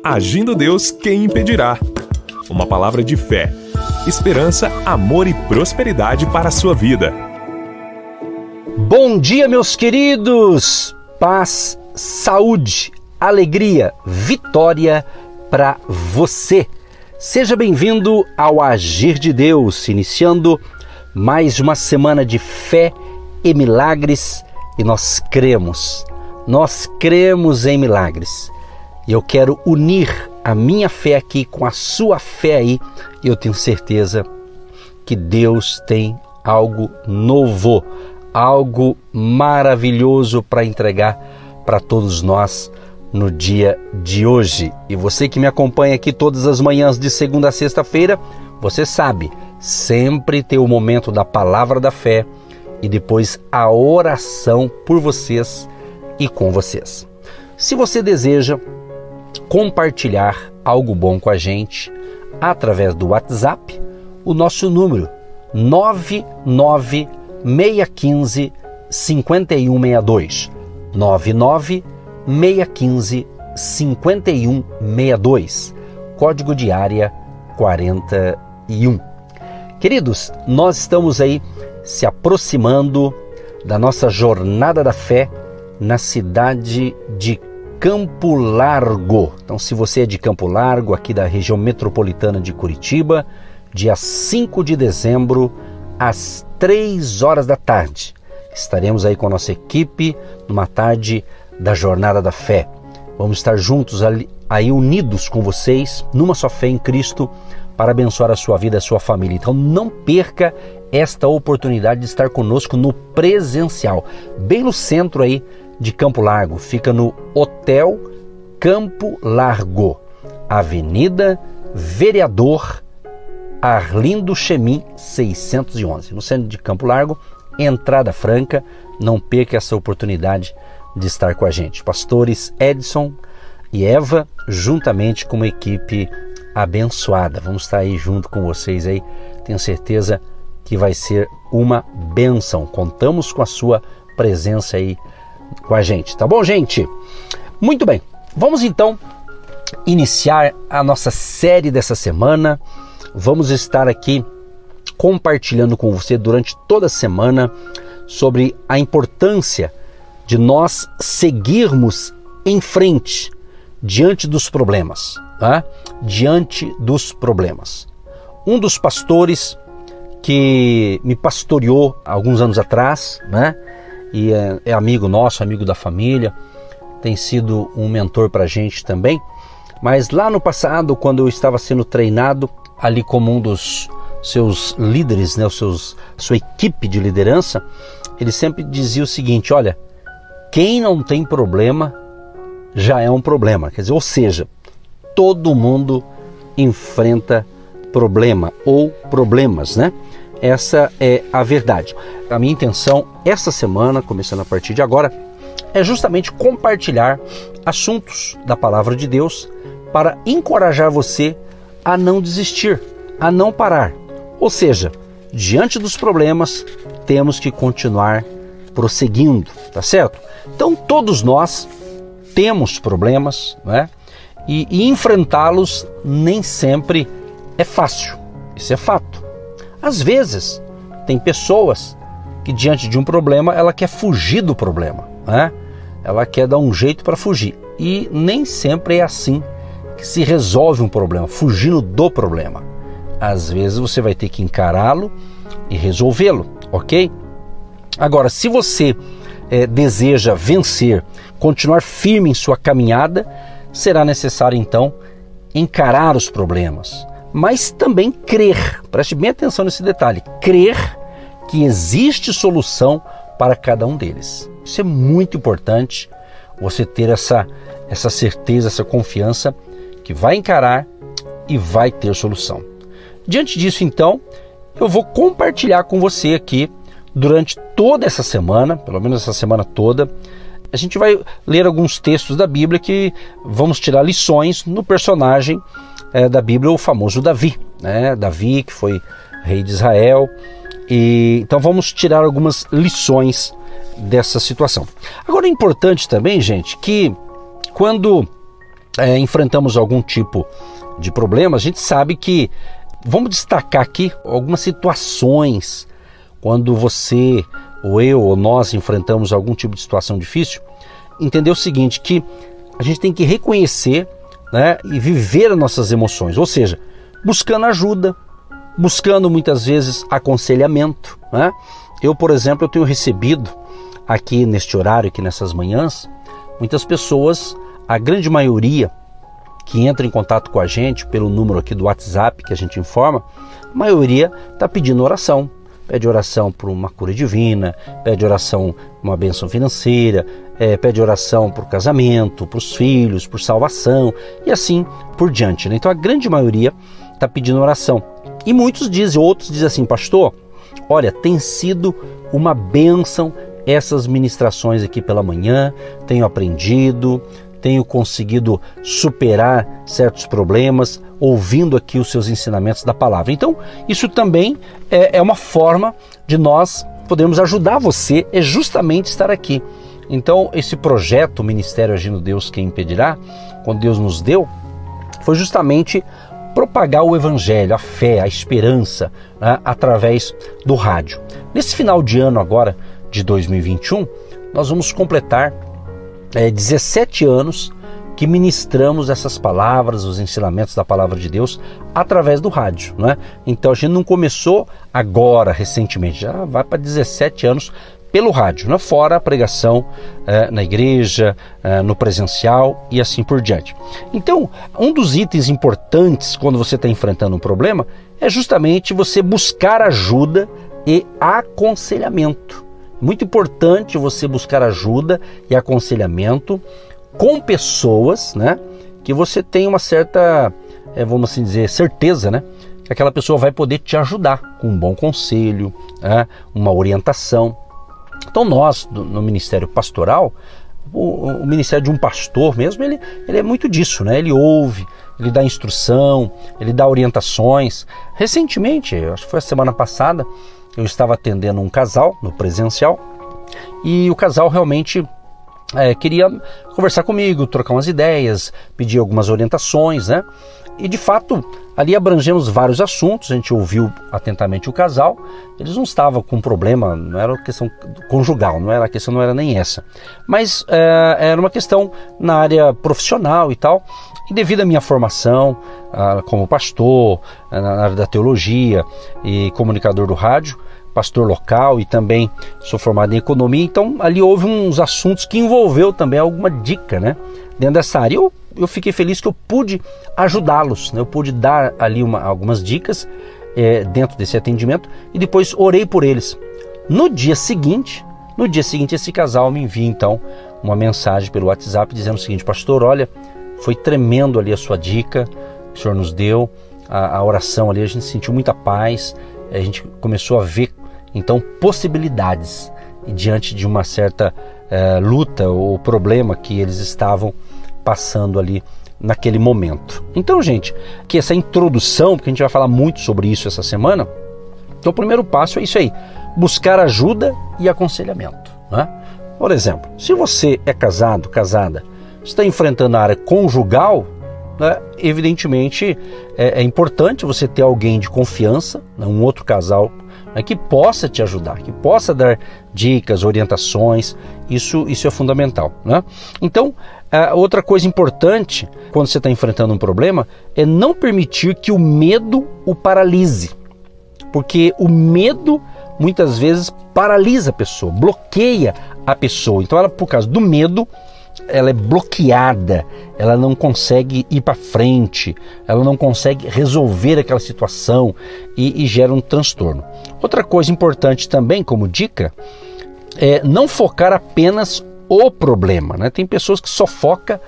Agindo Deus, quem impedirá? Uma palavra de fé, esperança, amor e prosperidade para a sua vida. Bom dia, meus queridos! Paz, saúde, alegria, vitória para você. Seja bem-vindo ao Agir de Deus, iniciando mais uma semana de fé e milagres, e nós cremos em milagres. E eu quero unir a minha fé aqui com a sua fé aí, e eu tenho certeza que Deus tem algo novo, algo maravilhoso para entregar para todos nós no dia de hoje. E você que me acompanha aqui todas as manhãs de segunda a sexta-feira, você sabe, sempre tem o momento da palavra da fé e depois a oração por vocês e com vocês. Se você deseja compartilhar algo bom com a gente através do WhatsApp, o nosso número 99615-5162, 99615-5162, código de área 41. Queridos, nós estamos aí se aproximando da nossa jornada da fé na cidade de Campo Largo. Então, se você é de Campo Largo, aqui da região metropolitana de Curitiba, dia 5 de dezembro, às 3 horas da tarde, estaremos aí com a nossa equipe numa tarde da Jornada da Fé. Vamos estar juntos aí unidos com vocês, numa só fé em Cristo, para abençoar a sua vida e a sua família. Então não perca esta oportunidade de estar conosco no presencial, bem no centro aí de Campo Largo. Fica no Hotel Campo Largo, Avenida Vereador Arlindo Chemin 611, no centro de Campo Largo, entrada franca. Não perca essa oportunidade de estar com a gente. Pastores Edson e Eva, juntamente com uma equipe abençoada. Vamos estar aí junto com vocês aí. Tenho certeza que vai ser uma bênção. Contamos com a sua presença aí com a gente. Tá bom, gente? Muito bem. Vamos então iniciar a nossa série dessa semana. Vamos estar aqui compartilhando com você durante toda a semana sobre a importância de nós seguirmos em frente diante dos problemas, tá? Diante dos problemas. Um dos pastores que me pastoreou há alguns anos atrás, né? E é amigo nosso, amigo da família, tem sido um mentor para a gente também. Mas lá no passado, quando eu estava sendo treinado ali como um dos seus líderes, né? Sua equipe de liderança, ele sempre dizia o seguinte: olha, quem não tem problema já é um problema. Quer dizer, ou seja, todo mundo enfrenta problema ou problemas, né? Essa é a verdade. A minha intenção essa semana, começando a partir de agora, é justamente compartilhar assuntos da palavra de Deus para encorajar você a não desistir, a não parar. Ou seja, diante dos problemas, temos que continuar prosseguindo, tá certo? Então, todos nós temos problemas, né? E enfrentá-los nem sempre é fácil. Isso é fato. Às vezes, tem pessoas que diante de um problema, ela quer fugir do problema, né? Ela quer dar um jeito para fugir. E nem sempre é assim que se resolve um problema, fugindo do problema. Às vezes você vai ter que encará-lo e resolvê-lo, ok? Agora, se você deseja vencer, continuar firme em sua caminhada, será necessário então encarar os problemas, mas também crer. Preste bem atenção nesse detalhe: crer que existe solução para cada um deles. Isso é muito importante, você ter essa certeza, essa confiança que vai encarar e vai ter solução. Diante disso, então, eu vou compartilhar com você aqui durante toda essa semana, pelo menos essa semana toda. A gente vai ler alguns textos da Bíblia que vamos tirar lições no personagem da Bíblia, o famoso Davi, né? Davi, que foi rei de Israel. E então vamos tirar algumas lições dessa situação. Agora é importante também, gente, que quando enfrentamos algum tipo de problema, a gente sabe que, vamos destacar aqui algumas situações, quando você, ou eu, ou nós enfrentamos algum tipo de situação difícil, entender o seguinte, que a gente tem que reconhecer, né, e viver as nossas emoções, ou seja, buscando ajuda, buscando muitas vezes aconselhamento, né? Eu, por exemplo, eu tenho recebido aqui neste horário, aqui nessas manhãs, muitas pessoas, a grande maioria que entra em contato com a gente pelo número aqui do WhatsApp que a gente informa, a maioria está pedindo oração. Pede oração por uma cura divina, pede oração por uma bênção financeira, pede oração por casamento, para os filhos, por salvação e assim por diante, né? Então a grande maioria está pedindo oração. E muitos dizem, outros dizem assim, pastor, olha, tem sido uma bênção essas ministrações aqui pela manhã, tenho aprendido, tenho conseguido superar certos problemas, ouvindo aqui os seus ensinamentos da palavra. Então, isso também é uma forma de nós podermos ajudar você, é justamente estar aqui. Então, esse projeto, o Ministério Agindo Deus Quem Impedirá, quando Deus nos deu, foi justamente propagar o Evangelho, a fé, a esperança, né, através do rádio. Nesse final de ano agora, de 2021, nós vamos completar 17 anos que ministramos essas palavras, os ensinamentos da palavra de Deus através do rádio, né? Então a gente não começou agora, recentemente, já vai para 17 anos pelo rádio, né? Fora a pregação na igreja, no presencial e assim por diante. Então, um dos itens importantes quando você está enfrentando um problema é justamente você buscar ajuda e aconselhamento. Muito importante você buscar ajuda e aconselhamento com pessoas, né, que você tem uma certa, vamos assim dizer, certeza, né, que aquela pessoa vai poder te ajudar com um bom conselho, né, uma orientação. Então nós, no Ministério Pastoral, o Ministério de um pastor mesmo, ele é muito disso, né? Ele ouve, ele dá instrução, ele dá orientações. Recentemente, acho que foi a semana passada, eu estava atendendo um casal no presencial e o casal realmente queria conversar comigo, trocar umas ideias, pedir algumas orientações, né? E de fato, ali abrangemos vários assuntos, a gente ouviu atentamente o casal, eles não estavam com problema, não era questão conjugal, a questão não era nem essa, mas era uma questão na área profissional e tal, e devido à minha formação como pastor, na área da teologia e comunicador do rádio, pastor local e também sou formado em economia, então ali houve uns assuntos que envolveu também alguma dica, né, dentro dessa área. Eu fiquei feliz que eu pude ajudá-los, né? Eu pude dar ali algumas dicas dentro desse atendimento e depois orei por eles. No dia seguinte esse casal me envia então uma mensagem pelo WhatsApp dizendo o seguinte: pastor, olha, foi tremendo ali a sua dica, o senhor nos deu, a oração ali, a gente sentiu muita paz, a gente começou a ver então possibilidades diante de uma certa luta ou problema que eles estavam passando ali naquele momento. Então, gente, que essa introdução, porque a gente vai falar muito sobre isso essa semana, então o primeiro passo é isso aí, buscar ajuda e aconselhamento, né? Por exemplo, se você é casado, casada, está enfrentando a área conjugal, né, evidentemente é importante você ter alguém de confiança, né, um outro casal, né, que possa te ajudar, que possa dar dicas, orientações, isso é fundamental, né? Então, outra coisa importante quando você está enfrentando um problema é não permitir que o medo o paralise, porque o medo muitas vezes paralisa a pessoa, bloqueia a pessoa. Então ela, por causa do medo, ela é bloqueada, ela não consegue ir para frente, ela não consegue resolver aquela situação e gera um transtorno. Outra coisa importante também como dica é não focar apenas o problema, né? Tem pessoas que só focam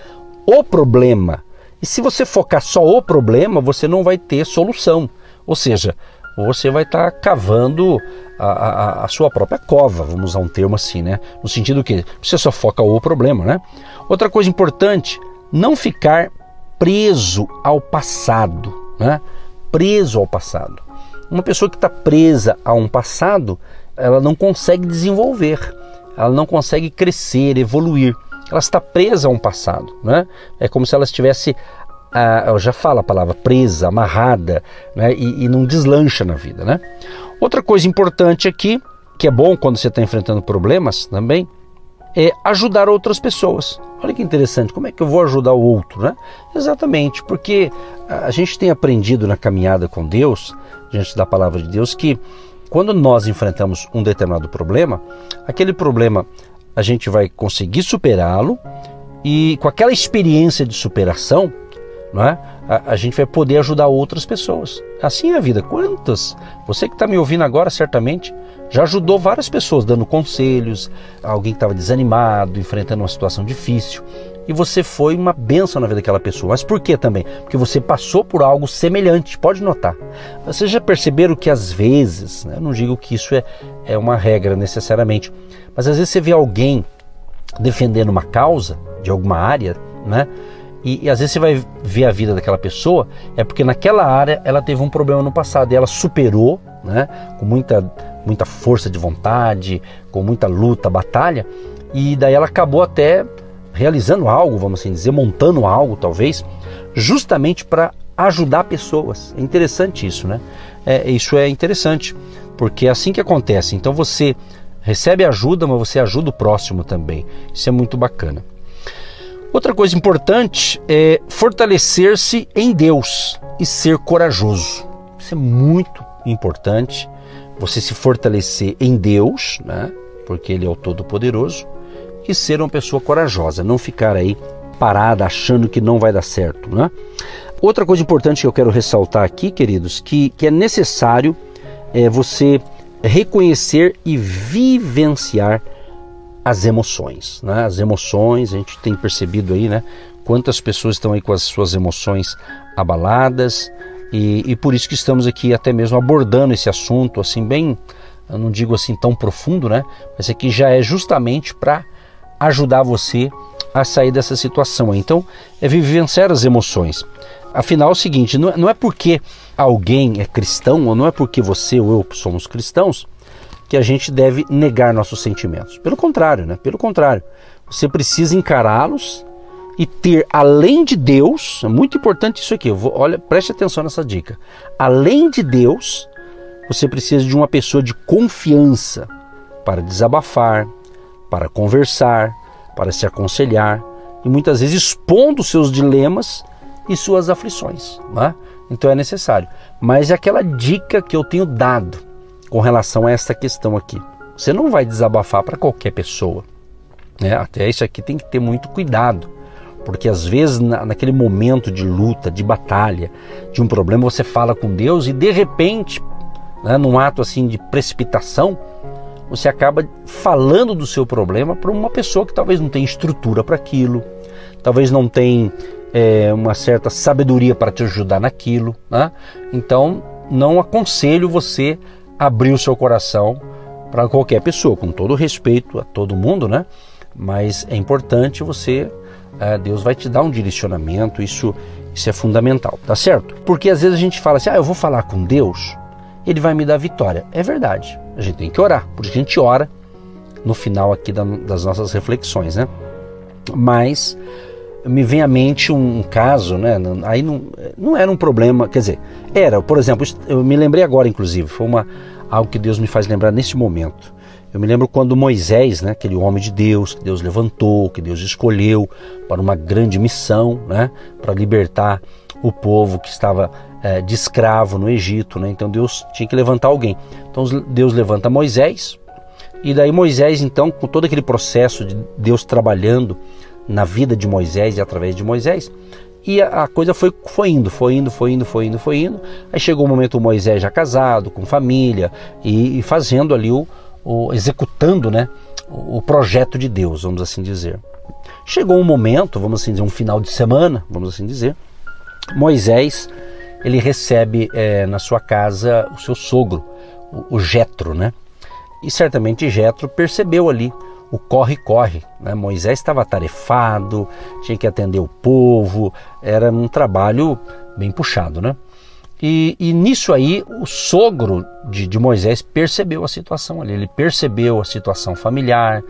o problema, e se você focar só o problema, você não vai ter solução, ou seja, você vai estar cavando a sua própria cova, vamos usar um termo assim, né? No sentido que você só foca o problema, né? Outra coisa importante, não ficar preso ao passado, né? Preso ao passado. Uma pessoa que está presa a um passado, ela não consegue desenvolver, ela não consegue crescer, evoluir. ela está presa a um passado, né? É como se ela estivesse, já fala a palavra, presa, amarrada, né? E não deslancha na vida, né? Outra coisa importante aqui, que é bom quando você está enfrentando problemas também, é ajudar outras pessoas. Olha que interessante, como é que eu vou ajudar o outro, né? Exatamente, porque a gente tem aprendido na caminhada com Deus, diante da palavra de Deus, que quando nós enfrentamos um determinado problema, aquele problema a gente vai conseguir superá-lo e com aquela experiência de superação, não é? A gente vai poder ajudar outras pessoas. Assim é a vida. Quantas? Você que está me ouvindo agora, certamente, já ajudou várias pessoas, dando conselhos, alguém que estava desanimado, enfrentando uma situação difícil. E você foi uma bênção na vida daquela pessoa. Mas por que também? Porque você passou por algo semelhante, pode notar. Vocês já perceberam que às vezes, né, eu não digo que isso é uma regra necessariamente, mas às vezes você vê alguém defendendo uma causa de alguma área, né? E às vezes você vai ver a vida daquela pessoa, é porque naquela área ela teve um problema no passado e ela superou, né, com muita força de vontade, com muita luta, batalha, e daí ela acabou até realizando algo, vamos assim dizer, montando algo talvez, justamente para ajudar pessoas. É interessante isso, né? Isso é interessante, porque é assim que acontece. Então você recebe ajuda, mas você ajuda o próximo também. Isso é muito bacana. Outra coisa importante é fortalecer-se em Deus e ser corajoso. Isso é muito importante, você se fortalecer em Deus, né? Porque Ele é o Todo-Poderoso, e ser uma pessoa corajosa, não ficar aí parada achando que não vai dar certo, né? Outra coisa importante que eu quero ressaltar aqui, queridos, que é necessário você reconhecer e vivenciar as emoções, né? As emoções, a gente tem percebido aí, né? Quantas pessoas estão aí com as suas emoções abaladas e por isso que estamos aqui até mesmo abordando esse assunto, assim, bem, eu não digo assim tão profundo, né? Mas aqui já é justamente para ajudar você a sair dessa situação. Então, é vivenciar as emoções. Afinal, é o seguinte, não é porque alguém é cristão, ou não é porque você ou eu somos cristãos, que a gente deve negar nossos sentimentos. Pelo contrário, né? Pelo contrário. Você precisa encará-los e ter, além de Deus, é muito importante isso aqui, olha, preste atenção nessa dica. Além de Deus, você precisa de uma pessoa de confiança para desabafar, para conversar, para se aconselhar e muitas vezes expondo seus dilemas e suas aflições, né? Então é necessário. Mas é aquela dica que eu tenho dado com relação a esta questão aqui. Você não vai desabafar para qualquer pessoa, né? Até isso aqui tem que ter muito cuidado, porque às vezes naquele momento de luta, de batalha, de um problema, você fala com Deus e de repente, né, num ato assim de precipitação, você acaba falando do seu problema para uma pessoa que talvez não tenha estrutura para aquilo, talvez não tenha uma certa sabedoria para te ajudar naquilo, né? Então não aconselho você abrir o seu coração para qualquer pessoa, com todo respeito a todo mundo, né? Mas é importante você, Deus vai te dar um direcionamento, isso é fundamental, tá certo? Porque às vezes a gente fala assim, eu vou falar com Deus, Ele vai me dar vitória. É verdade, a gente tem que orar, porque a gente ora no final aqui das nossas reflexões, né? Mas me vem à mente um caso, né? Aí não era um problema, quer dizer, era, por exemplo, eu me lembrei agora, inclusive, foi algo que Deus me faz lembrar nesse momento. Eu me lembro quando Moisés, né, aquele homem de Deus, que Deus levantou, que Deus escolheu para uma grande missão, né, para libertar o povo que estava de escravo no Egito, né? Então Deus tinha que levantar alguém. Então Deus levanta Moisés, e daí Moisés, então, com todo aquele processo de Deus trabalhando na vida de Moisés e através de Moisés, e a coisa foi indo. Aí chegou o momento, o Moisés já casado, com família, e fazendo ali executando, né, o projeto de Deus, vamos assim dizer. Chegou um momento, vamos assim dizer, um final de semana, vamos assim dizer, Moisés, ele recebe na sua casa o seu sogro, o Jetro, né? E certamente Jetro percebeu ali o corre-corre, né? Moisés estava atarefado, tinha que atender o povo, era um trabalho bem puxado, né? E nisso aí, o sogro de Moisés percebeu a situação ali. Ele percebeu a situação familiar,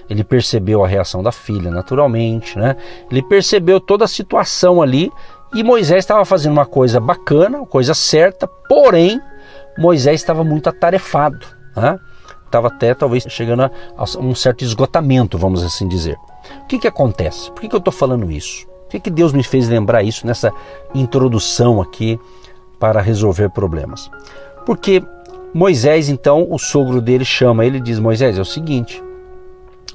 ele percebeu a reação da filha, naturalmente, né? Ele percebeu toda a situação ali e Moisés estava fazendo uma coisa bacana, uma coisa certa, porém, Moisés estava muito atarefado, né? Estava até talvez chegando a um certo esgotamento, vamos assim dizer. O que acontece? Por que eu estou falando isso? Por que Deus me fez lembrar isso nessa introdução aqui para resolver problemas? Porque Moisés, então, o sogro dele chama ele e diz: Moisés, é o seguinte,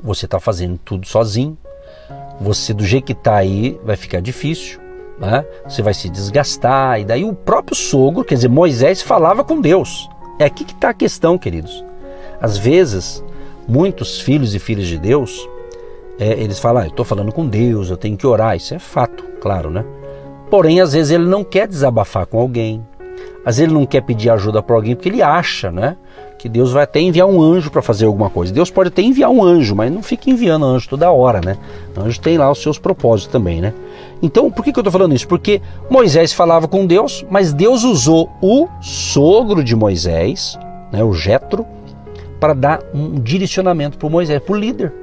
você está fazendo tudo sozinho, você do jeito que está aí vai ficar difícil, né? Você vai se desgastar. E daí o próprio sogro, quer dizer, Moisés falava com Deus. É aqui que está a questão, queridos. Às vezes, muitos filhos e filhas de Deus, eles falam: eu estou falando com Deus, eu tenho que orar. Isso é fato, claro, né? Porém, às vezes ele não quer desabafar com alguém, às vezes ele não quer pedir ajuda para alguém, porque ele acha, né, que Deus vai até enviar um anjo para fazer alguma coisa. Deus pode até enviar um anjo, mas não fica enviando anjo toda hora, né? O anjo tem lá os seus propósitos também, né? Então, por que eu estou falando isso? Porque Moisés falava com Deus, mas Deus usou o sogro de Moisés, né, o Jetro, para dar um direcionamento para Moisés, para o líder.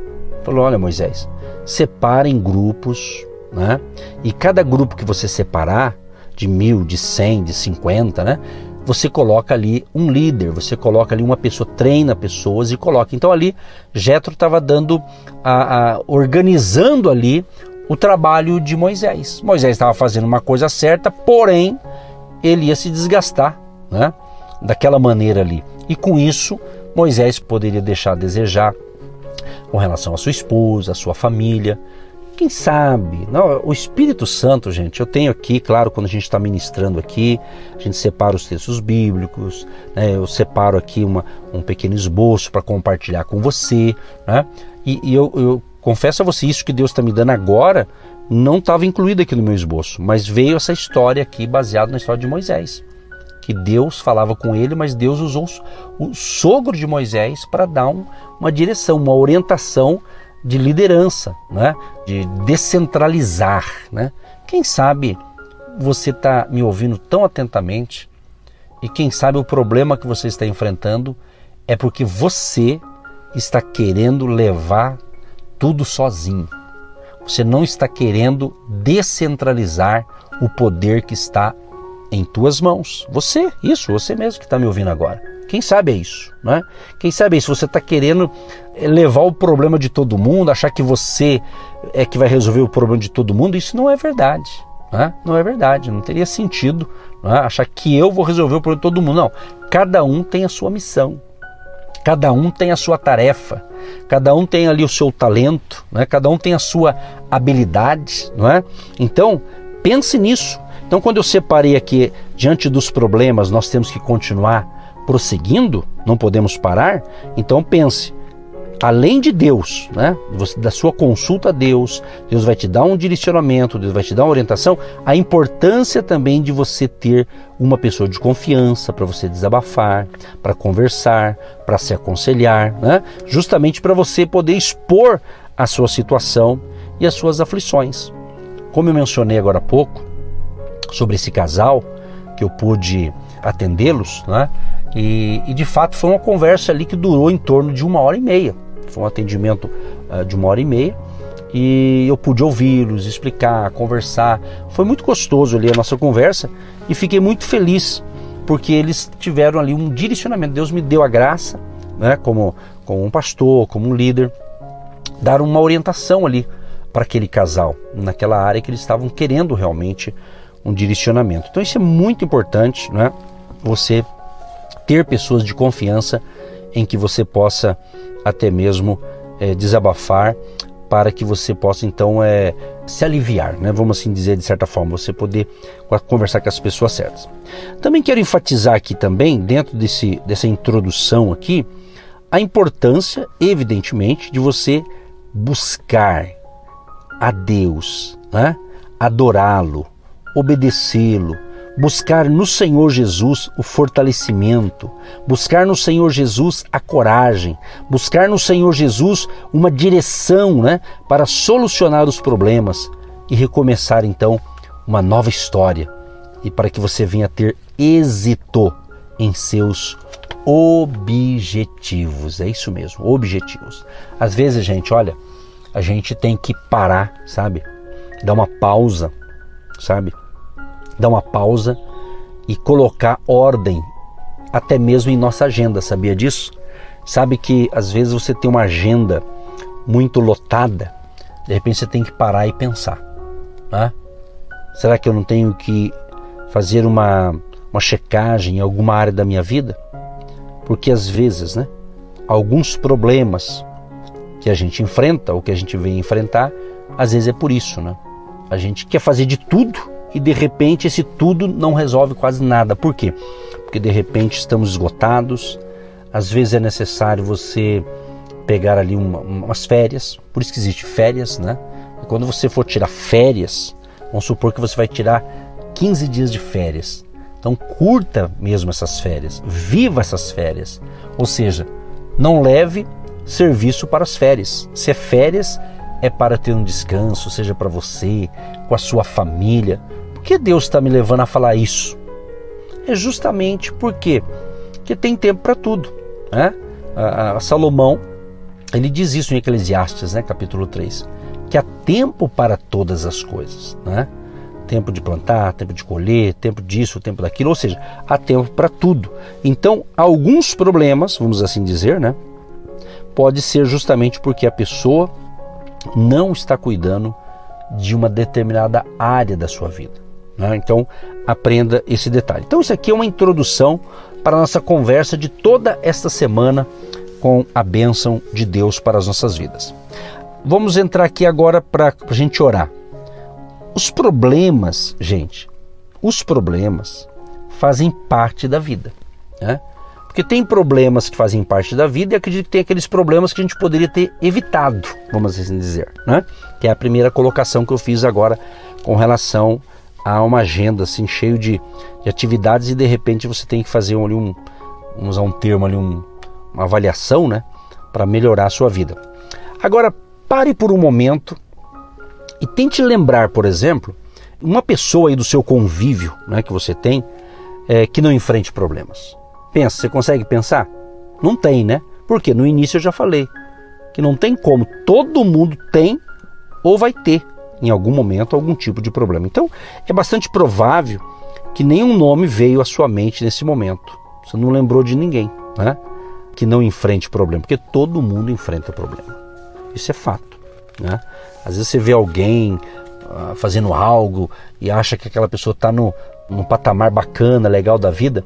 Falou: olha, Moisés, separa em grupos, né? E cada grupo que você separar, de 1000, de 100, de 50, né? Você coloca ali um líder, você coloca ali uma pessoa, treina pessoas e coloca. Então ali Jetro estava dando, organizando ali o trabalho de Moisés. Moisés estava fazendo uma coisa certa, porém ele ia se desgastar, né, daquela maneira ali. E com isso Moisés poderia deixar a desejar com relação à sua esposa, à sua família. Quem sabe? Não, o Espírito Santo, gente, eu tenho aqui, claro, quando a gente está ministrando aqui, a gente separa os textos bíblicos, né, eu separo aqui um pequeno esboço para compartilhar com você, né? E eu confesso a você, isso que Deus está me dando agora não estava incluído aqui no meu esboço, mas veio essa história aqui baseada na história de Moisés, que Deus falava com ele, mas Deus usou o sogro de Moisés para dar uma direção, uma orientação de liderança, né? De descentralizar, né? Quem sabe você está me ouvindo tão atentamente e quem sabe o problema que você está enfrentando é porque você está querendo levar tudo sozinho. Você não está querendo descentralizar o poder que está em tuas mãos. Você mesmo que está me ouvindo agora. Quem sabe é isso, né? Quem sabe é isso, você está querendo levar o problema de todo mundo, achar que você é que vai resolver o problema de todo mundo. Isso não é verdade, né? Não é verdade, não teria sentido, né, achar que eu vou resolver o problema de todo mundo. Não, cada um tem a sua missão, cada um tem a sua tarefa, cada um tem ali o seu talento, né? Cada um tem a sua habilidade, não é? Então, pense nisso. Então, quando eu separei aqui, diante dos problemas, nós temos que continuar prosseguindo, não podemos parar. Então pense, além de Deus, né, da sua consulta a Deus, Deus vai te dar um direcionamento, Deus vai te dar uma orientação, a importância também de você ter uma pessoa de confiança para você desabafar, para conversar, para se aconselhar, né, justamente para você poder expor a sua situação e as suas aflições. Como eu mencionei agora há pouco, sobre esse casal, que eu pude atendê-los, né? E de fato foi uma conversa ali que durou em torno de 1h30. Foi um atendimento de 1h30 e eu pude ouvi-los, explicar, conversar. Foi muito gostoso ali a nossa conversa e fiquei muito feliz porque eles tiveram ali um direcionamento. Deus me deu a graça, né? Como um pastor, como um líder, dar uma orientação ali para aquele casal, naquela área que eles estavam querendo realmente um direcionamento. Então isso é muito importante, né? Você ter pessoas de confiança em que você possa até mesmo desabafar, para que você possa então se aliviar, né? Vamos assim dizer, de certa forma, você poder conversar com as pessoas certas. Também quero enfatizar aqui também, dentro dessa introdução aqui, a importância, evidentemente, de você buscar a Deus, né? Adorá-lo, obedecê-lo, buscar no Senhor Jesus o fortalecimento, buscar no Senhor Jesus a coragem, buscar no Senhor Jesus uma direção, né, para solucionar os problemas e recomeçar então uma nova história e para que você venha ter êxito em seus objetivos. É isso mesmo, objetivos. Às vezes, gente, olha, a gente tem que parar, sabe? Dar uma pausa, sabe? Dar uma pausa e colocar ordem até mesmo em nossa agenda, sabia disso? Sabe que às vezes você tem uma agenda muito lotada, de repente você tem que parar e pensar, né? Será que eu não tenho que fazer uma checagem em alguma área da minha vida? Porque às vezes, né, alguns problemas que a gente enfrenta ou que a gente vem enfrentar, às vezes é por isso, né? A gente quer fazer de tudo e de repente esse tudo não resolve quase nada. Por quê? Porque de repente estamos esgotados, às vezes é necessário você pegar ali umas férias, por isso que existe férias, né? E quando você for tirar férias, vamos supor que você vai tirar 15 dias de férias. Então curta mesmo essas férias, viva essas férias. Ou seja, não leve serviço para as férias. Se é férias, é para ter um descanso, seja para você, com a sua família. Por que Deus está me levando a falar isso? É justamente porque tem tempo para tudo, né? Salomão, ele diz isso em Eclesiastes, né, capítulo 3, que há tempo para todas as coisas, né? Tempo de plantar, tempo de colher, tempo disso, tempo daquilo, ou seja, há tempo para tudo. Então, alguns problemas, vamos assim dizer, né, pode ser justamente porque a pessoa não está cuidando de uma determinada área da sua vida, né? Então, aprenda esse detalhe. Então, isso aqui é uma introdução para a nossa conversa de toda esta semana com a bênção de Deus para as nossas vidas. Vamos entrar aqui agora para a gente orar. Os problemas, gente, os problemas fazem parte da vida, né? Porque tem problemas que fazem parte da vida e acredito que tem aqueles problemas que a gente poderia ter evitado, vamos assim dizer, né? Que é a primeira colocação que eu fiz agora com relação a uma agenda assim, cheio de atividades e de repente você tem que fazer ali vamos usar um termo ali, uma avaliação, né? Para melhorar a sua vida. Agora, pare por um momento e tente lembrar, por exemplo, uma pessoa aí do seu convívio, né, que você tem, que não enfrente problemas. Pensa, você consegue pensar? Não tem, né? Porque no início eu já falei que não tem como, todo mundo tem ou vai ter em algum momento algum tipo de problema. Então é bastante provável que nenhum nome veio à sua mente nesse momento. Você não lembrou de ninguém, né, que não enfrente problema, porque todo mundo enfrenta problema. Isso é fato, né? Às vezes você vê alguém fazendo algo e acha que aquela pessoa está num patamar bacana, legal da vida,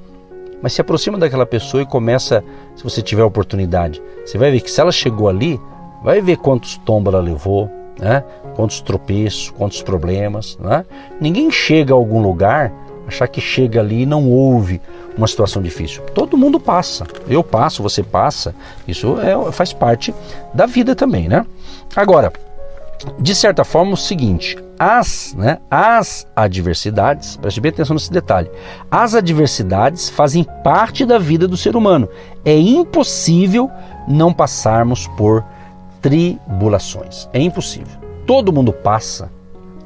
mas se aproxima daquela pessoa e começa, se você tiver a oportunidade, você vai ver que se ela chegou ali, vai ver quantos tombos ela levou, né? Quantos tropeços, quantos problemas, né? Ninguém chega a algum lugar, achar que chega ali e não houve uma situação difícil. Todo mundo passa, eu passo, você passa, isso faz parte da vida também, né? Agora, de certa forma, o seguinte, as adversidades, preste bem atenção nesse detalhe, as adversidades fazem parte da vida do ser humano. É impossível não passarmos por tribulações. É impossível. Todo mundo passa.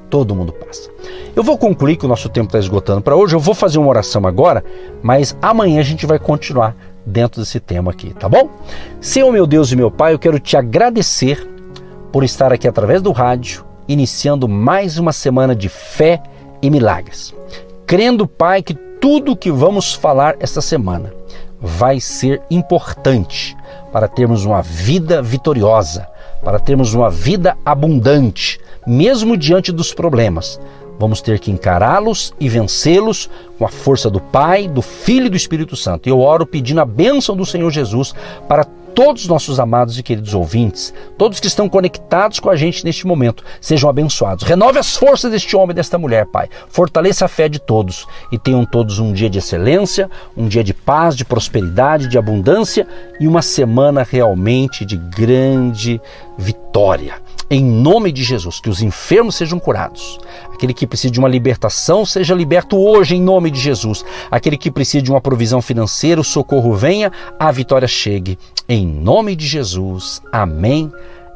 Todo mundo passa. Eu vou concluir que o nosso tempo está esgotando para hoje. Eu vou fazer uma oração agora, mas amanhã a gente vai continuar dentro desse tema aqui, tá bom? Senhor meu Deus e meu Pai, eu quero te agradecer por estar aqui através do rádio, iniciando mais uma semana de fé e milagres. Crendo, Pai, que tudo que vamos falar esta semana vai ser importante para termos uma vida vitoriosa, para termos uma vida abundante, mesmo diante dos problemas. Vamos ter que encará-los e vencê-los com a força do Pai, do Filho e do Espírito Santo. Eu oro pedindo a bênção do Senhor Jesus para todos os nossos amados e queridos ouvintes, todos que estão conectados com a gente neste momento, sejam abençoados. Renove as forças deste homem e desta mulher, Pai. Fortaleça a fé de todos e tenham todos um dia de excelência, um dia de paz, de prosperidade, de abundância e uma semana realmente de grande vitória. Em nome de Jesus, que os enfermos sejam curados. Aquele que precisa de uma libertação seja liberto hoje em nome de Jesus. Aquele que precisa de uma provisão financeira, o socorro venha, a vitória chegue. Em nome de Jesus. Amém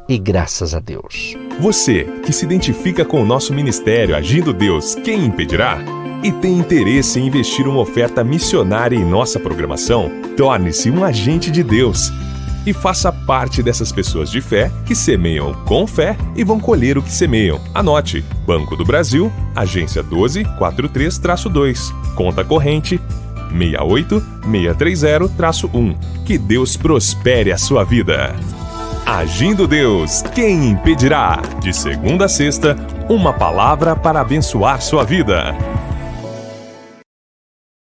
e graças a Deus. Você que se identifica com o nosso ministério Agindo Deus, quem impedirá? e tem interesse em investir uma oferta missionária em nossa programação? Torne-se um agente de Deus e faça parte dessas pessoas de fé que semeiam com fé e vão colher o que semeiam. Anote: Banco do Brasil, agência 1243-2, conta corrente 68630-1. Que Deus prospere a sua vida. Agindo Deus, quem impedirá? De segunda a sexta, uma palavra para abençoar sua vida.